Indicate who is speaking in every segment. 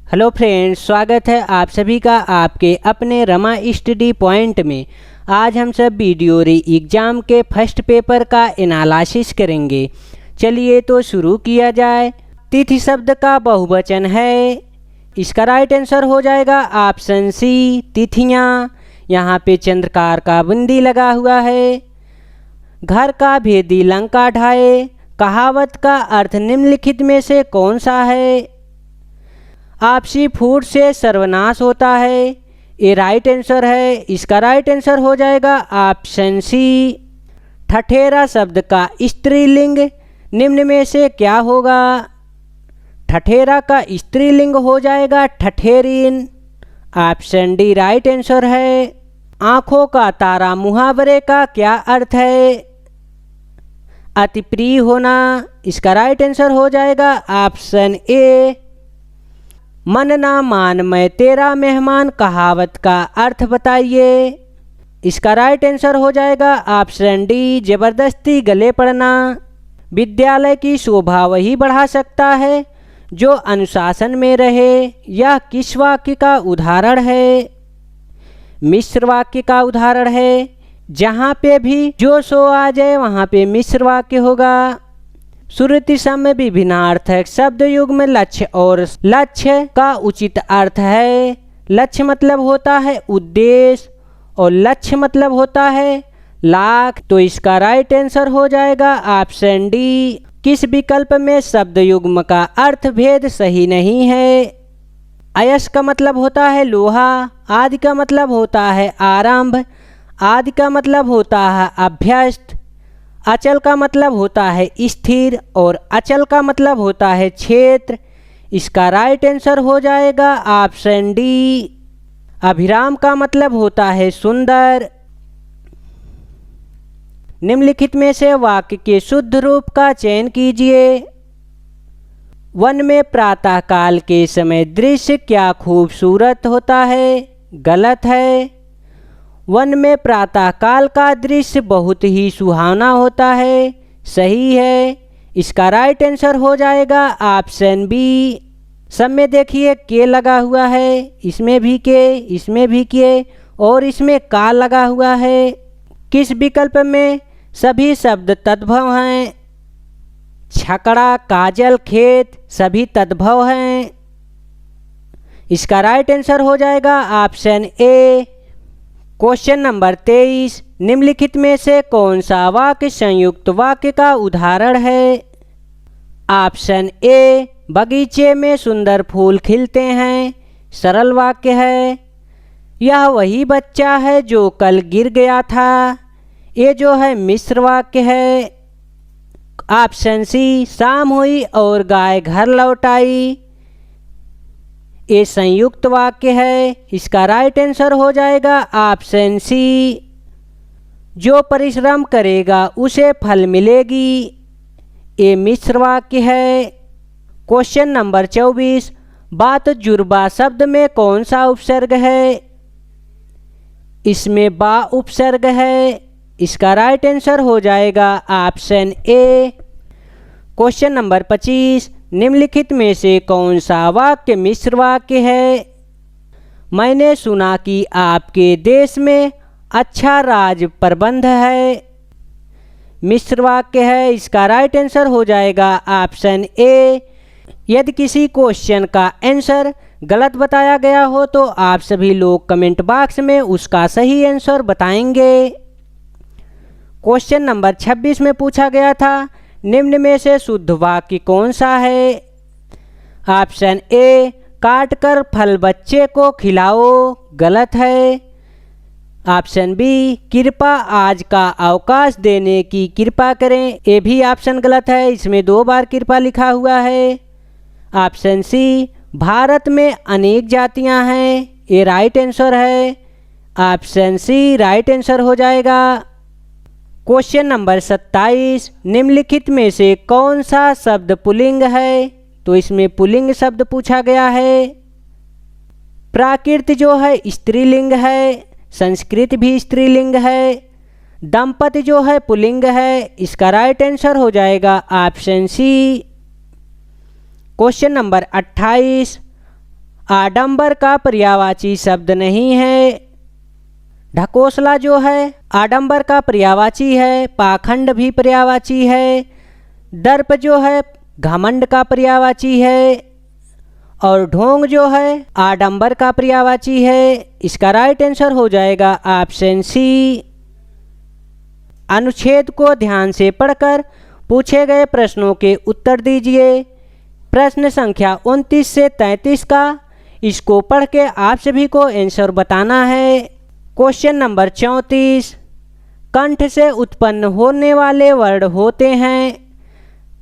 Speaker 1: Hello friends, स्वागत है आप सभी का आपके अपने रमा स्टडी पॉइंट में। आज हम सब वीडियो री एग्ज़ाम के फर्स्ट पेपर का एनालिसिस करेंगे। चलिए तो शुरू किया जाए। तिथि शब्द का बहुवचन है, इसका राइट आंसर हो जाएगा ऑप्शन सी तिथियाँ। यहाँ पे चंद्रकार का बिंदी लगा हुआ है। घर का भेदी लंका ढाए, कहावत का अर्थ निम्नलिखित में से कौन सा है? आपसी फूट से सर्वनाश होता है, ये राइट आंसर है। इसका राइट आंसर हो जाएगा ऑप्शन सी ठठेरा शब्द का स्त्रीलिंग निम्न में से क्या होगा? ठठेरा का स्त्रीलिंग हो जाएगा ठठेरिन। ऑप्शन डी राइट आंसर है। आँखों का तारा मुहावरे का क्या अर्थ है? अति प्रिय होना। इसका राइट आंसर हो जाएगा ऑप्शन ए मन ना मान मैं तेरा मेहमान, कहावत का अर्थ बताइए। इसका राइट आंसर हो जाएगा ऑप्शन डी जबरदस्ती गले पड़ना। विद्यालय की शोभा वही बढ़ा सकता है जो अनुशासन में रहे। यह किस वाक्य का उदाहरण है? मिश्र वाक्य का उदाहरण है। जहाँ पे भी जो सो आ जाए वहाँ पे मिश्र वाक्य होगा। श्रुति समय विभिन्नार्थक शब्द युग में लक्ष्य और लक्ष्य का उचित अर्थ है। लक्ष्य मतलब होता है उद्देश्य और लक्ष्य मतलब होता है लाख। तो इसका राइट आंसर हो जाएगा ऑप्शन डी। किस विकल्प में शब्द युग्म का अर्थ भेद सही नहीं है? अयस का मतलब होता है लोहा, आदि का मतलब होता है आरंभ, आदि का मतलब होता है अभ्यस्त, अचल का मतलब होता है स्थिर और अचल का मतलब होता है क्षेत्र। इसका राइट आंसर हो जाएगा ऑप्शन डी। अभिराम का मतलब होता है सुंदर। निम्नलिखित में से वाक्य के शुद्ध रूप का चयन कीजिए। वन में प्रातः काल के समय दृश्य क्या खूबसूरत होता है? गलत है। वन में प्रातः काल का दृश्य बहुत ही सुहावना होता है। सही है। इसका राइट आंसर हो जाएगा ऑप्शन बी। सब में देखिए के लगा हुआ है, इसमें भी के, इसमें भी के और इसमें का लगा हुआ है। किस विकल्प में सभी शब्द तद्भव हैं? छकड़ा, काजल, खेत सभी तद्भव हैं। इसका राइट आंसर हो जाएगा ऑप्शन ए। क्वेश्चन नंबर 23 निम्नलिखित में से कौन सा वाक्य संयुक्त वाक्य का उदाहरण है? ऑप्शन ए बगीचे में सुंदर फूल खिलते हैं, सरल वाक्य है। यह वही बच्चा है जो कल गिर गया था, ये जो है मिश्र वाक्य है। ऑप्शन सी शाम हुई और गाय घर लौट आई, ये संयुक्त वाक्य है। इसका राइट आंसर हो जाएगा ऑप्शन सी जो परिश्रम करेगा उसे फल मिलेगी, ये मिश्र वाक्य है। क्वेश्चन नंबर 24 बात जुर्बा शब्द में कौन सा उपसर्ग है? इसमें बा उपसर्ग है। इसका राइट आंसर हो जाएगा ऑप्शन ए। क्वेश्चन नंबर 25 निम्नलिखित में से कौन सा वाक्य मिश्र वाक्य है? मैंने सुना कि आपके देश में अच्छा राज प्रबंध है, मिश्र वाक्य है। इसका राइट आंसर हो जाएगा ऑप्शन ए। यदि किसी क्वेश्चन का आंसर गलत बताया गया हो तो आप सभी लोग कमेंट बॉक्स में उसका सही आंसर बताएंगे। क्वेश्चन नंबर 26 में पूछा गया था निम्न में से शुद्ध वाक्य कौन सा है? ऑप्शन ए काट कर फल बच्चे को खिलाओ, गलत है। ऑप्शन बी कृपा आज का अवकाश देने की कृपा करें, ये भी ऑप्शन गलत है, इसमें 2 बार कृपा लिखा हुआ है। ऑप्शन सी भारत में अनेक जातियां हैं, ये राइट आंसर है। ऑप्शन सी राइट आंसर हो जाएगा। क्वेश्चन नंबर 27 निम्नलिखित में से कौन सा शब्द पुल्लिंग है? तो इसमें पुल्लिंग शब्द पूछा गया है। प्राकृत जो है स्त्रीलिंग है, संस्कृत भी स्त्रीलिंग है, दंपति जो है पुल्लिंग है। इसका राइट आंसर हो जाएगा ऑप्शन सी। क्वेश्चन नंबर 28 आडंबर का पर्यायवाची शब्द नहीं है। ढकोसला जो है आडंबर का पर्यायवाची है। पाखंड भी पर्यायवाची है। दर्प जो है घमंड का पर्यायवाची है। और ढोंग जो है आडंबर का पर्यायवाची है। इसका राइट आंसर हो जाएगा ऑप्शन सी। अनुच्छेद को ध्यान से पढ़कर पूछे गए प्रश्नों के उत्तर दीजिए। प्रश्न संख्या 29 से 33 का, इसको पढ़ के आप सभी को आंसर बताना है। क्वेश्चन नंबर 34, कंठ से उत्पन्न होने वाले वर्ड होते हैं।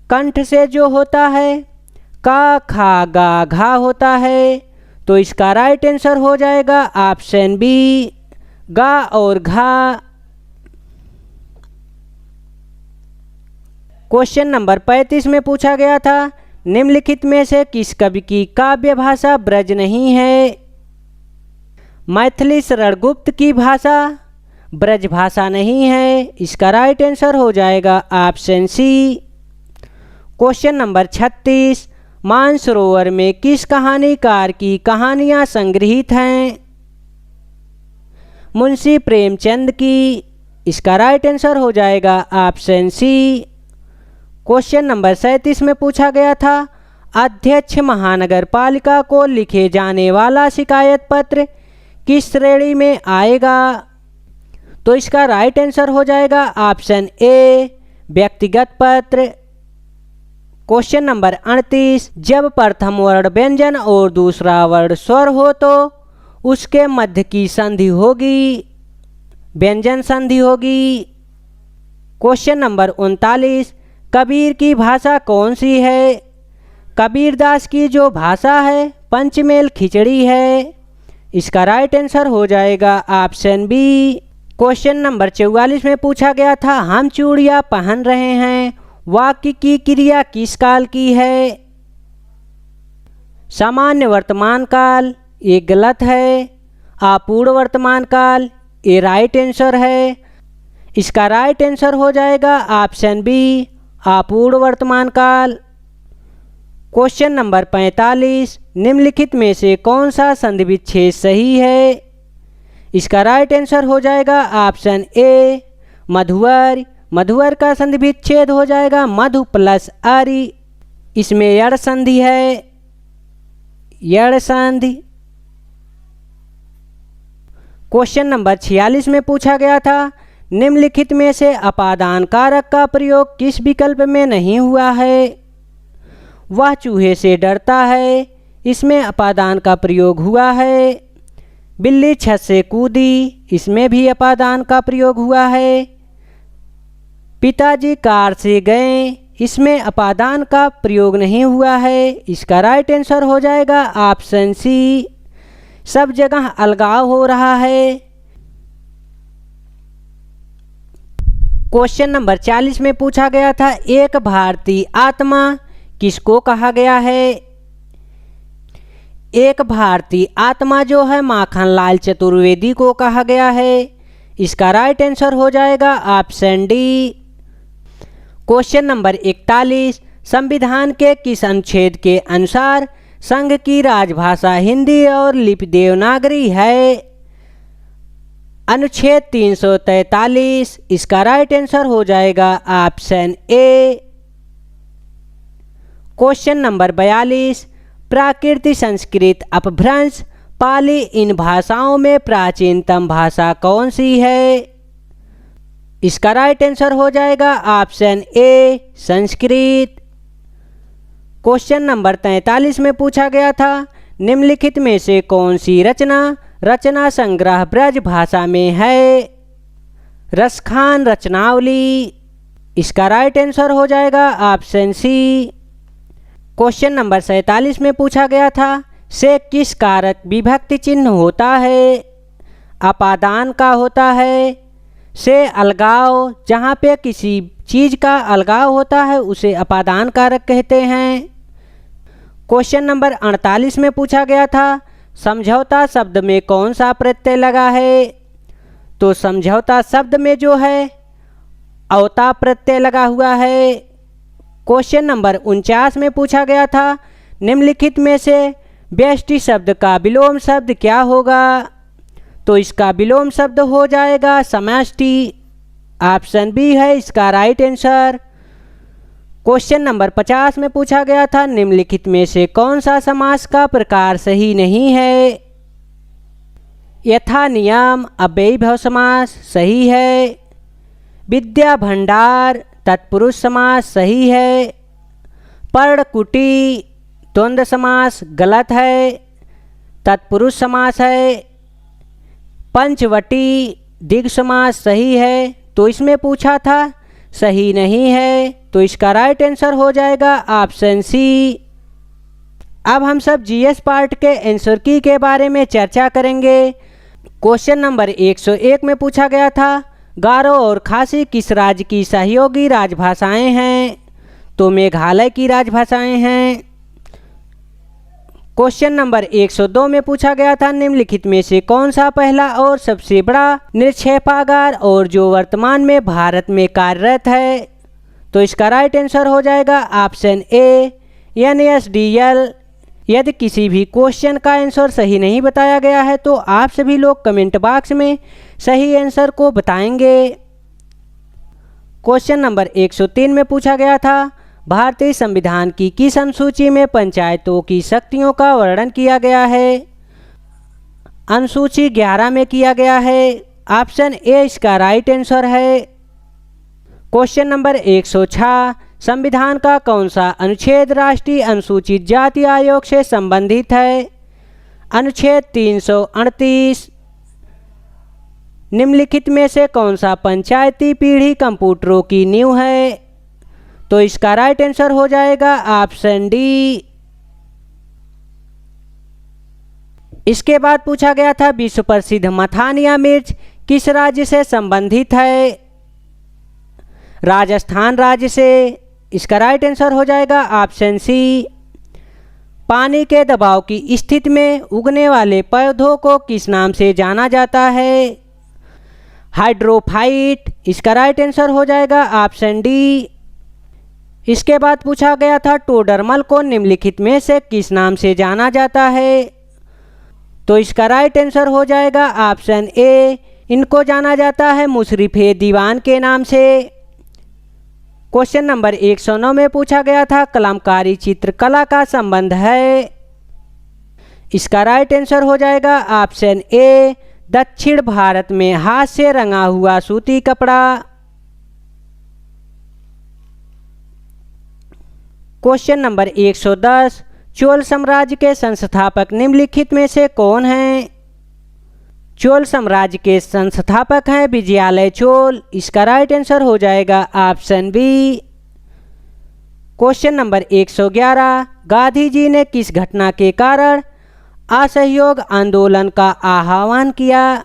Speaker 1: कंठ से जो होता है का, खा, गा, घा होता है, तो इसका राइट आंसर हो जाएगा ऑप्शन बी, गा और घा। क्वेश्चन नंबर 35 में पूछा गया था, निम्नलिखित में से किस कवि की काव्य भाषा ब्रज नहीं है? मैथिली शरणगुप्त की भाषा ब्रज भाषा नहीं है। इसका राइट आंसर हो जाएगा option C. Question number 36, Mansarovar में किस कहानीकार की कहानियां संग्रहित हैं? मुंशी प्रेमचंद की। इसका राइट आंसर हो जाएगा ऑप्शन सी। क्वेश्चन नंबर 37 में पूछा गया था, अध्यक्ष महानगर पालिका को लिखे जाने वाला शिकायत पत्र किस श्रेणी में आएगा? तो इसका राइट आंसर हो जाएगा ऑप्शन ए, व्यक्तिगत पत्र। क्वेश्चन नंबर 38, जब प्रथम वर्ण व्यंजन और दूसरा वर्ण स्वर हो तो उसके मध्य की संधि होगी, व्यंजन संधि होगी। क्वेश्चन नंबर 39, कबीर की भाषा कौन सी है? कबीरदास की जो भाषा है पंचमेल खिचड़ी है। इसका राइट आंसर हो जाएगा ऑप्शन बी। क्वेश्चन नंबर 44 में पूछा गया था, हम चूड़ियाँ पहन रहे हैं, वाक्य की क्रिया किस काल की है? सामान्य वर्तमान काल, ये गलत है। अपूर्ण वर्तमान काल, ये राइट आंसर है। इसका राइट आंसर हो जाएगा ऑप्शन बी, अपूर्ण वर्तमान काल। क्वेश्चन नंबर 45, निम्नलिखित में से कौन सा संधि विच्छेद सही है? इसका राइट आंसर हो जाएगा ऑप्शन ए, मधुवर। मधुवर का संधि विच्छेद हो जाएगा मधु प्लस आरी, इसमें यड़ संधि है, यड़ संधि। क्वेश्चन नंबर 46 में पूछा गया था, निम्नलिखित में से अपादान कारक का प्रयोग किस विकल्प में नहीं हुआ है? वह चूहे से डरता है, इसमें अपादान का प्रयोग हुआ है। बिल्ली छत से कूदी, इसमें भी अपादान का प्रयोग हुआ है। पिताजी कार से गए, इसमें अपादान का प्रयोग नहीं हुआ है। इसका राइट आंसर हो जाएगा ऑप्शन सी, सब जगह अलगाव हो रहा है। क्वेश्चन नंबर 40 में पूछा गया था, एक भारतीय आत्मा किसको कहा गया है? एक भारतीय आत्मा जो है माखनलाल चतुर्वेदी को कहा गया है। इसका राइट आंसर हो जाएगा ऑप्शन डी। क्वेश्चन नंबर 41, संविधान के किस अनुच्छेद के अनुसार संघ की राजभाषा हिंदी और लिपि देवनागरी है? अनुच्छेद 343। इसका राइट आंसर हो जाएगा ऑप्शन ए। क्वेश्चन नंबर 42, प्राकृत संस्कृत अपभ्रंश पाली इन भाषाओं में प्राचीनतम भाषा कौन सी है? इसका राइट आंसर हो जाएगा option A, Sanskrit. Question number 43 में पूछा गया था, निम्नलिखित में से कौन सी रचना संग्रह ब्रज भाषा में है? रसखान रचनावली। इसका राइट आंसर हो जाएगा ऑप्शन सी। क्वेश्चन नंबर 47 में पूछा गया था, से किस कारक विभक्ति चिन्ह होता है? अपादान का होता है। से अलगाव, जहाँ पे किसी चीज़ का अलगाव होता है उसे अपादान कारक कहते हैं। क्वेश्चन नंबर 48 में पूछा गया था, समझौता शब्द में कौन सा प्रत्यय लगा है? तो समझौता शब्द में जो है औता प्रत्यय लगा हुआ है। क्वेश्चन नंबर 49 में पूछा गया था, निम्नलिखित में से व्यष्टि शब्द का विलोम शब्द क्या होगा? तो इसका विलोम शब्द हो जाएगा समष्टि। ऑप्शन बी है इसका राइट आंसर। क्वेश्चन नंबर 50 में पूछा गया था, निम्नलिखित में से कौन सा समास का प्रकार सही नहीं है? यथा नियम अव्ययीभाव समास सही है। विद्या भंडार तत्पुरुष समास सही है। पर्णकुटी द्वंद्व समास गलत है, तत्पुरुष समास है। पंचवटी द्विगु समास सही है, तो इसमें पूछा था सही नहीं है, तो इसका राइट आंसर हो जाएगा ऑप्शन सी। अब हम सब जीएस पार्ट के आंसर की के बारे में चर्चा करेंगे। क्वेश्चन नंबर 101 में पूछा गया था, गारो और खासी किस राज्य की सहयोगी राजभाषाएं हैं? तो मेघालय की राजभाषाएं हैं। क्वेश्चन नंबर 102 में पूछा गया था, निम्नलिखित में से कौन सा पहला और सबसे बड़ा निक्षेपागार और जो वर्तमान में भारत में कार्यरत है? तो इसका राइट आंसर हो जाएगा ऑप्शन ए NSDL। यदि किसी भी क्वेश्चन का आंसर सही नहीं बताया गया है तो आप सभी लोग कमेंट बॉक्स में सही आंसर को बताएंगे। क्वेश्चन नंबर 103 में पूछा गया था, भारतीय संविधान की किस अनुसूची में पंचायतों की शक्तियों का वर्णन किया गया है? अनुसूची 11 में किया गया है। ऑप्शन ए इसका राइट आंसर है। क्वेश्चन नंबर 106, संविधान का कौन सा अनुच्छेद राष्ट्रीय अनुसूचित जाति आयोग से संबंधित है? अनुच्छेद 338। निम्नलिखित में से कौन सा पंचायती पीढ़ी कंप्यूटरों की नींव है? तो इसका राइट आंसर हो जाएगा ऑप्शन डी। इसके बाद पूछा गया था, विश्व प्रसिद्ध मथानिया मिर्च किस राज्य से संबंधित है? राजस्थान राज्य से। इसका राइट आंसर हो जाएगा ऑप्शन सी। पानी के दबाव की स्थिति में उगने वाले पौधों को किस नाम से जाना जाता है? हाइड्रोफाइट। इसका राइट आंसर हो जाएगा ऑप्शन डी। इसके बाद पूछा गया था, टोडरमल को निम्नलिखित में से किस नाम से जाना जाता है? तो इसका राइट आंसर हो जाएगा ऑप्शन ए, इनको जाना जाता है मुशर्रफ दीवान के नाम से। क्वेश्चन नंबर 109 में पूछा गया था, कलमकारी चित्रकला का संबंध है? इसका राइट आंसर हो जाएगा ऑप्शन ए, दक्षिण भारत में हाथ से रंगा हुआ सूती कपड़ा। क्वेश्चन नंबर 110, चोल साम्राज्य के संस्थापक निम्नलिखित में से कौन हैं? चोल साम्राज्य के संस्थापक हैं विजयालय चोल। इसका राइट आंसर हो जाएगा option B. Question number 111, Gandhi ji ने किस घटना के कारण असहयोग आंदोलन का आह्वान किया?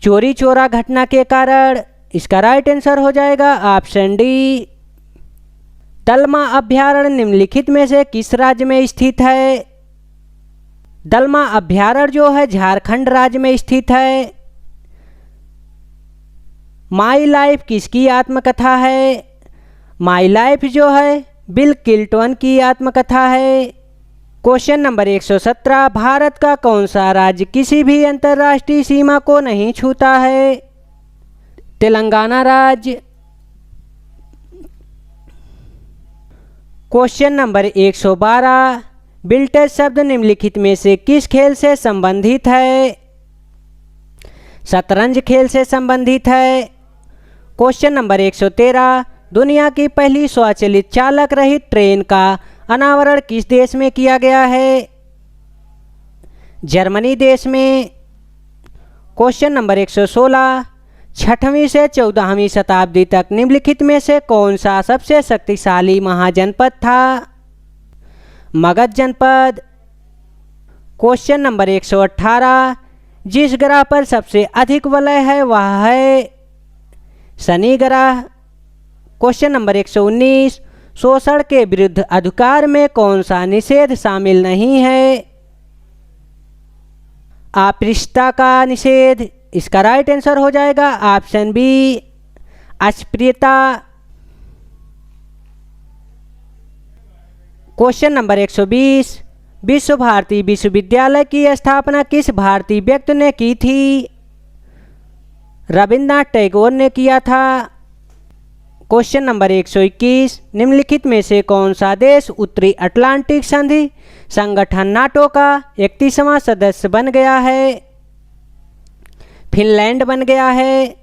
Speaker 1: चोरी चोरा घटना के कारण। इसका राइट आंसर हो जाएगा ऑप्शन डी। दलमा अभ्यारण्य निम्नलिखित में से किस राज्य में स्थित है? दलमा अभ्यारण्य जो है झारखंड राज्य में स्थित है। माई लाइफ किसकी आत्मकथा है? माई लाइफ जो है बिल क्लिंटन की आत्मकथा है। क्वेश्चन नंबर 117, भारत का कौन सा राज्य किसी भी अंतर्राष्ट्रीय सीमा को नहीं छूता है? तेलंगाना राज्य। क्वेश्चन नंबर 112, बिल्टेज शब्द निम्नलिखित में से किस खेल से संबंधित है? शतरंज खेल से संबंधित है। क्वेश्चन नंबर 113, दुनिया की पहली स्वचालित चालक रहित ट्रेन का अनावरण किस देश में किया गया है? जर्मनी देश में। क्वेश्चन नंबर 116, 6वीं से 14वीं शताब्दी तक निम्नलिखित में से कौन सा सबसे शक्तिशाली महाजनपद था? मगध जनपद। क्वेश्चन नंबर 118, जिस ग्रह पर सबसे अधिक वलय है वह है शनि ग्रह। क्वेश्चन नंबर 119, शोषण के विरुद्ध अधिकार में कौन सा निषेध शामिल नहीं है? अस्पृश्यता का निषेध। इसका राइट आंसर हो जाएगा ऑप्शन बी, अस्पृश्यता। क्वेश्चन नंबर 120, विश्व भारती विश्वविद्यालय की स्थापना किस भारतीय व्यक्ति ने की थी? रविन्द्रनाथ टैगोर ने किया था। क्वेश्चन नंबर 121, निम्नलिखित में से कौन सा देश उत्तरी अटलांटिक संधि संगठन नाटो का 31वां सदस्य बन गया है? फिनलैंड बन गया है।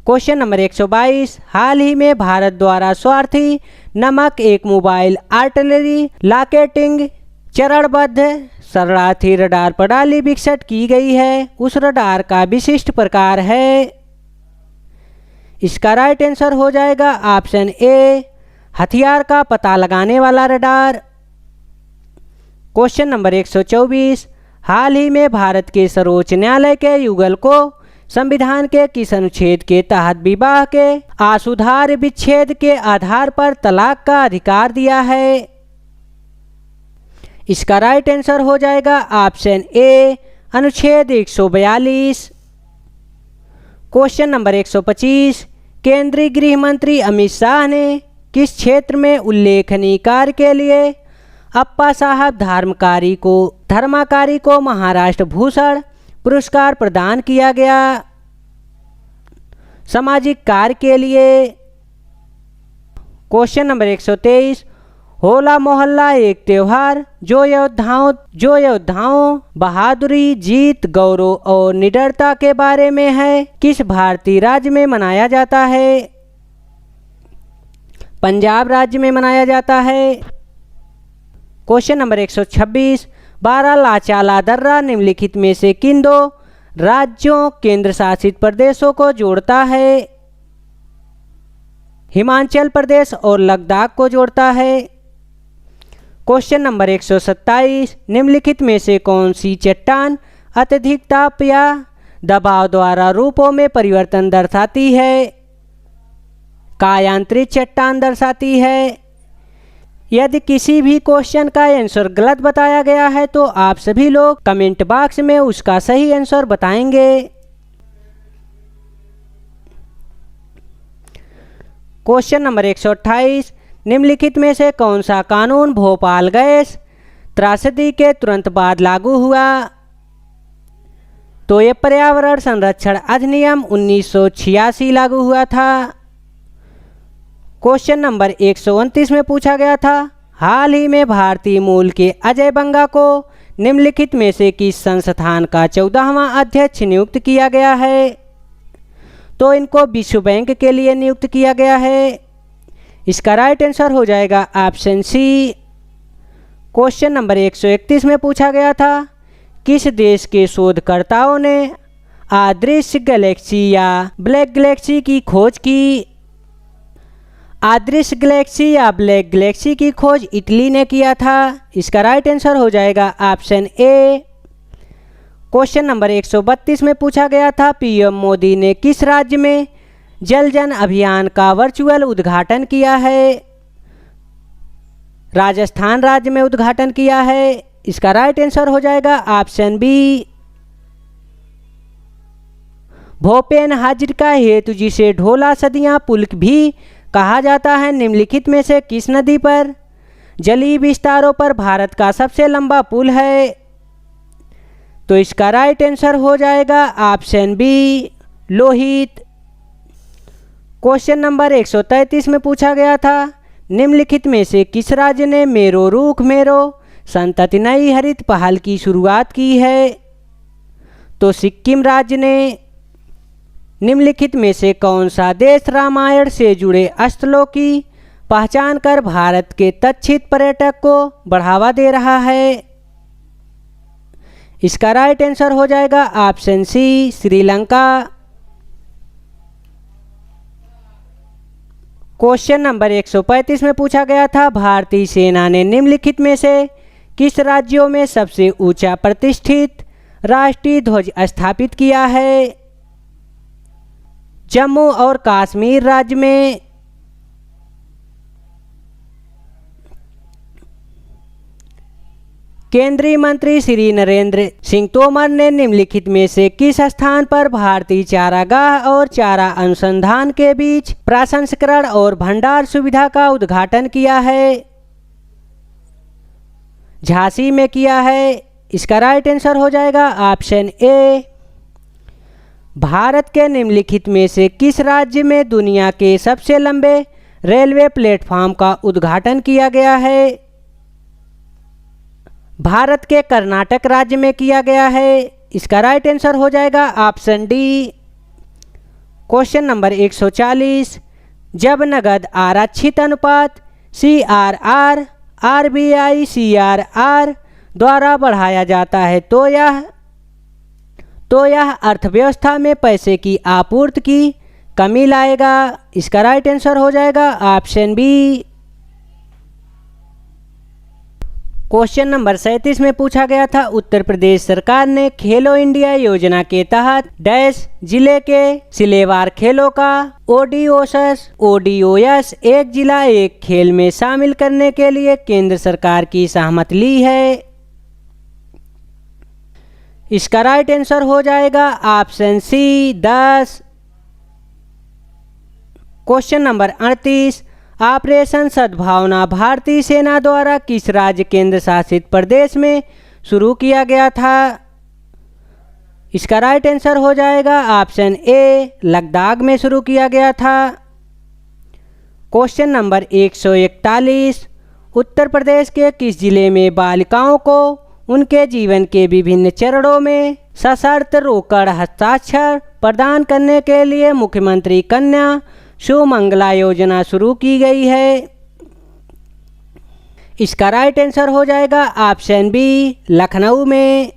Speaker 1: क्वेश्चन नंबर 122, हाल ही में भारत द्वारा स्वार्थी नामक एक मोबाइल आर्टिलरी लॉकेटिंग चरणबद्ध शरणार्थी रडार प्रणाली विकसित की गई है। उस रडार का विशिष्ट प्रकार है। इसका राइट आंसर हो जाएगा ऑप्शन ए, हथियार का पता लगाने वाला रडार। क्वेश्चन नंबर 124, हाल ही में भारत के सर्वोच्च न्यायालय के युगल को संविधान के किस अनुच्छेद के तहत विवाह के आसुधार्य विच्छेद के आधार पर तलाक का अधिकार दिया है? इसका राइट आंसर हो जाएगा ऑप्शन ए, अनुच्छेद 142। क्वेश्चन नंबर 125, केंद्रीय गृह मंत्री अमित शाह ने किस क्षेत्र में उल्लेखनीय कार्य के लिए अप्पा साहब धर्माकारी को महाराष्ट्र भूषण पुरस्कार प्रदान किया गया? सामाजिक कार्य के लिए। क्वेश्चन नंबर 123, होला मोहल्ला एक त्योहार जो योद्धाओं बहादुरी, जीत, गौरव और निडरता के बारे में है, किस भारतीय राज्य में मनाया जाता है? पंजाब राज्य में मनाया जाता है। क्वेश्चन नंबर 126, बारालाचाला दर्रा निम्नलिखित में से किन दो राज्यों केंद्र शासित प्रदेशों को जोड़ता है? हिमाचल प्रदेश और लद्दाख को जोड़ता है। क्वेश्चन नंबर 127, निम्नलिखित में से कौन सी चट्टान अत्यधिक ताप या दबाव द्वारा रूपों में परिवर्तन दर्शाती है? कायांतरित चट्टान दर्शाती है। यदि किसी भी क्वेश्चन का आंसर गलत बताया गया है तो आप सभी लोग कमेंट बॉक्स में उसका सही आंसर बताएंगे। क्वेश्चन नंबर 128, निम्नलिखित में से कौन सा कानून भोपाल गैस त्रासदी के तुरंत बाद लागू हुआ? तो ये पर्यावरण संरक्षण अधिनियम 1986 लागू हुआ था। क्वेश्चन नंबर 129 में पूछा गया था, हाल ही में भारतीय मूल के अजय बंगा को निम्नलिखित में से किस संस्थान का 14वां अध्यक्ष नियुक्त किया गया है? तो इनको विश्व बैंक के लिए नियुक्त किया गया है। इसका राइट आंसर हो जाएगा ऑप्शन सी। क्वेश्चन नंबर 131 में पूछा गया था, किस देश के शोधकर्ताओं ने अदृश्य गैलेक्सी या ब्लैक गैलेक्सी की खोज की? अदृश्य गैलेक्सी या ब्लैक गैलेक्सी की खोज इटली ने किया था। इसका राइट आंसर हो जाएगा ऑप्शन ए। क्वेश्चन नंबर 132 में पूछा गया था, पीएम मोदी ने किस राज्य में जल जन अभियान का वर्चुअल उद्घाटन किया है? राजस्थान राज्य में उद्घाटन किया है। इसका राइट आंसर हो जाएगा ऑप्शन बी। भोपेन हाजरिका हेतु जिसे ढोला सदियां पुल भी कहा जाता है, निम्नलिखित में से किस नदी पर जलीय विस्तारों पर भारत का सबसे लंबा पुल है? तो इसका राइट आंसर हो जाएगा option B, Lohit. Question number 133 में पूछा गया था, निम्नलिखित में से किस राज्य ने मेरो रूख मेरो संतति नई हरित पहल की शुरुआत की है? तो सिक्किम राज्य ने। निम्नलिखित में से कौन सा देश रामायण से जुड़े स्थलों की पहचान कर भारत के तच्छित पर्यटक को बढ़ावा दे रहा है? इसका राइट आंसर हो जाएगा option C, Sri Lanka. Question number 135 में पूछा गया था, भारतीय सेना ने निम्नलिखित में से किस राज्यों में सबसे ऊंचा प्रतिष्ठित राष्ट्रीय ध्वज स्थापित किया है? जम्मू और कश्मीर राज्य में। केंद्रीय मंत्री श्री नरेंद्र सिंह तोमर ने निम्नलिखित में से किस स्थान पर भारतीय चारागाह और चारा अनुसंधान के बीच प्रसंस्करण और भंडार सुविधा का उद्घाटन किया है? झांसी में किया है। इसका राइट आंसर हो जाएगा ऑप्शन ए। भारत के निम्नलिखित में से किस राज्य में दुनिया के सबसे लंबे रेलवे प्लेटफॉर्म का उद्घाटन किया गया है? भारत के कर्नाटक राज्य में किया गया है। इसका राइट आंसर हो जाएगा ऑप्शन डी। क्वेश्चन नंबर 140, जब नगद आरक्षित अनुपात CRR RBI CRR द्वारा बढ़ाया जाता है तो यह अर्थव्यवस्था में पैसे की आपूर्ति की कमी लाएगा। इसका राइट आंसर हो जाएगा ऑप्शन बी। क्वेश्चन नंबर 37 में पूछा गया था, उत्तर प्रदेश सरकार ने खेलो इंडिया योजना के तहत डैश जिले के सिलेवार खेलों का ODOS एक जिला एक खेल में शामिल करने के लिए केंद्र सरकार की सहमति ली है। इसका राइट आंसर हो जाएगा option C 10। Question number 38, operation Sadbhavana भारतीय सेना द्वारा किस राज्य केंद्र शासित प्रदेश में शुरू किया गया था? इसका राइट आंसर हो जाएगा ऑप्शन ए, लद्दाख में शुरू किया गया था। क्वेश्चन नंबर 141, उत्तर प्रदेश के किस जिले में बालिकाओं को उनके जीवन के विभिन्न चरणों में सशर्त रोकड़ हस्ताक्षर प्रदान करने के लिए मुख्यमंत्री कन्या सुमंगला योजना शुरू की गई है? इसका राइट आंसर हो जाएगा ऑप्शन बी, लखनऊ में।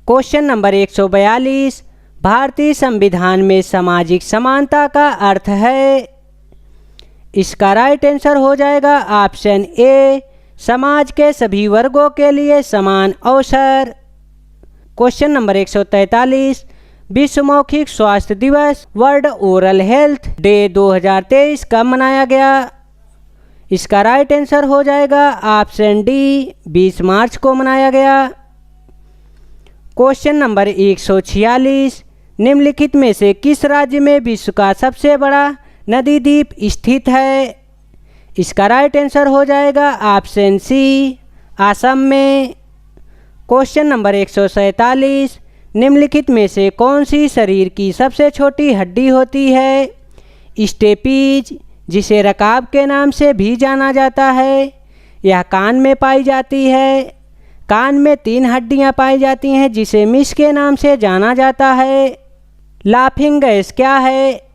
Speaker 1: क्वेश्चन नंबर 142, भारतीय संविधान में सामाजिक समानता का अर्थ है? इसका राइट आंसर हो जाएगा ऑप्शन ए, समाज के सभी वर्गों के लिए समान अवसर। क्वेश्चन नंबर 143, विश्व मौखिक स्वास्थ्य दिवस वर्ल्ड ओरल हेल्थ डे 2023 कब मनाया गया? इसका राइट आंसर हो जाएगा ऑप्शन डी, 20 मार्च को मनाया गया। क्वेश्चन नंबर 146, निम्नलिखित में से किस राज्य में विश्व का सबसे बड़ा नदी द्वीप स्थित है? इसका राइट आंसर हो जाएगा ऑप्शन सी, असम में। क्वेश्चन नंबर 147, निम्नलिखित में से कौन सी शरीर की सबसे छोटी हड्डी होती है? स्टेपीज, जिसे रकाब के नाम से भी जाना जाता है, यह कान में पाई जाती है। कान में 3 हड्डियां पाई जाती हैं जिसे मिस के नाम से जाना जाता है। लाफिंग गैस क्या है?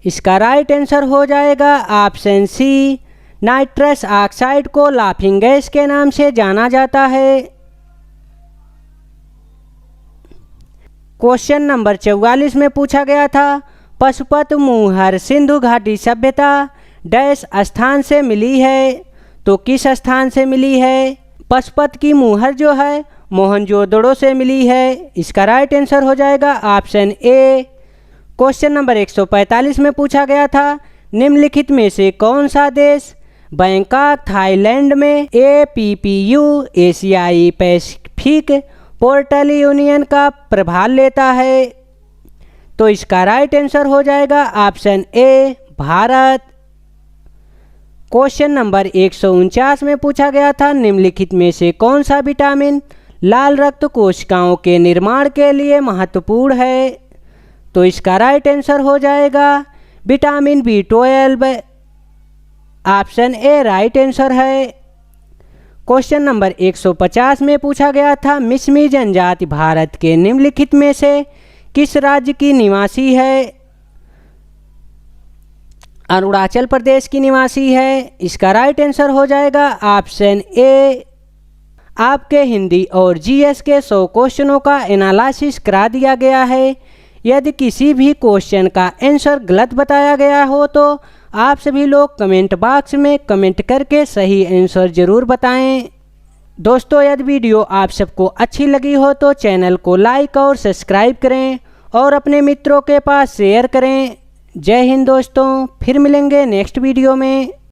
Speaker 1: इसका राइट आंसर हो जाएगा ऑप्शन सी, नाइट्रस ऑक्साइड को लाफिंग गैस के नाम से जाना जाता है। क्वेश्चन नंबर 44 में पूछा गया था, पशुपत मुहर सिंधु घाटी सभ्यता डैश स्थान से मिली है? तो किस स्थान से मिली है? पशुपत की मुहर जो है मोहनजोदड़ो से मिली है। इसका राइट आंसर हो जाएगा ऑप्शन ए। क्वेश्चन नंबर 145 में पूछा गया था, निम्नलिखित में से कौन सा देश बैंकॉक थाईलैंड में APPU एशियाई पैसिफिक पोर्टल यूनियन का प्रभार लेता है? तो इसका राइट आंसर हो जाएगा option A, Bharat. Question number 149 में पूछा गया था, निम्नलिखित में से कौन सा विटामिन लाल रक्त कोशिकाओं के निर्माण के लिए महत्वपूर्ण है? तो इसका राइट आंसर हो जाएगा vitamin B12। Option A right answer है। क्वेश्चन नंबर 150 में पूछा गया था, मिसमी जनजाति भारत के निम्नलिखित में से किस राज्य की निवासी है? अरुणाचल प्रदेश की निवासी है। इसका राइट आंसर हो जाएगा ऑप्शन ए। आपके हिंदी और GS के 100 क्वेश्चनों का एनालिसिस करा दिया गया है। यदि किसी भी क्वेश्चन का आंसर गलत बताया गया हो तो आप सभी लोग कमेंट बॉक्स में कमेंट करके सही आंसर ज़रूर बताएं। दोस्तों, यदि वीडियो आप सबको अच्छी लगी हो तो चैनल को लाइक और सब्सक्राइब करें और अपने मित्रों के पास शेयर करें। जय हिंद दोस्तों, फिर मिलेंगे नेक्स्ट वीडियो में।